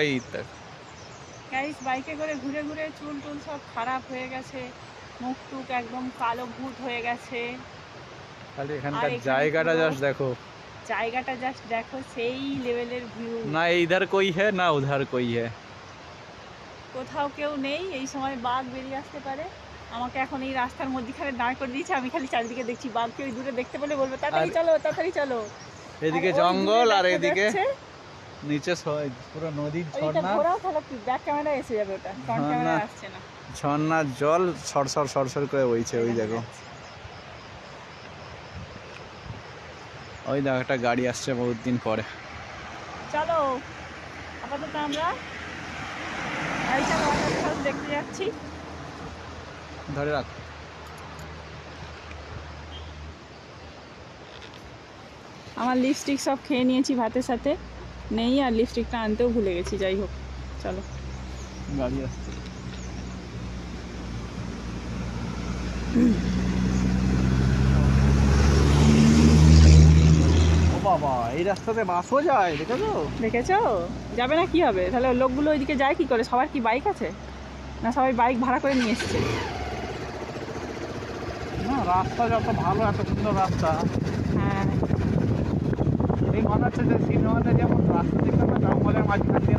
এই তো গাইস বাইকে করে ঘুরে ঘুরে চুল টুল সব খারাপ হয়ে গেছে, মুখ টুক একদম কালো ভূত হয়ে গেছে। খালি আর এখানকার এখানে জায়গাটা পুরো জাস্ট দেখো। জায়গাটা জাস্ট দেখো, সেই লেভেলের ভিউ। না ইধার কোই হ্যায় না উধার কোই হ্যায়। কোথাও কেউ নেই, এই সময় বাঘ বেরিয়ে আসতে পারে। আমাকে এখন এই রাস্তার মধ্যখানে দাঁড় করে দিয়েছে, আমি খালি চারিদিকে দেখছি। বাঘকে ওই দূরে দেখতে পেলে বলবো আর তাড়াতাড়ি চলো তাড়াতাড়ি চলো। আর এদিকে ওই দূরে জঙ্গল আর দেখা এদিকে যাচ্ছে নিচে পুরো নদীর ওইটা ঝর্ণা। ঘোরাও, তাহলে ব্যাক ক্যামেরা এসে যাবে, ওটা ফ্রন্ট ঝর্ণা ক্যামেরা আসছে না। ঝর্ণার জল সরসর সরসর করে বইছে ওই দেখো। ওই দেখো একটা গাড়ি আসছে বহুত দিন পরে। চলো আপাতত আমরা আইসা ওয়াটারফল দেখতে যাচ্ছি। ধরে রাখ। আমার লিপস্টিক সব খেয়ে নিয়েছি ভাতের সাথে, নেই আর লিপস্টিকটা আনতেও ভুলে গেছি। যাই হোক চলো। গাড়ি আসছে। ও বাবা, এই রাস্তাতে বাসও যায়, দেখেছো? দেখেছো? যাবে না কি হবে? তাহলে লোকগুলো ওইদিকে যায় কি করে? সবার কি বাইক আছে? না সবাই বাইক ভাড়া করে নিয়ে এসছে? না রাস্তা যত ভালো, এত সুন্দর রাস্তা। হ্যাঁ এই মনে হচ্ছে যে সিনেমাতে যেমন রাস্তা দেখতে জঙ্গলের মাঝখান দিয়ে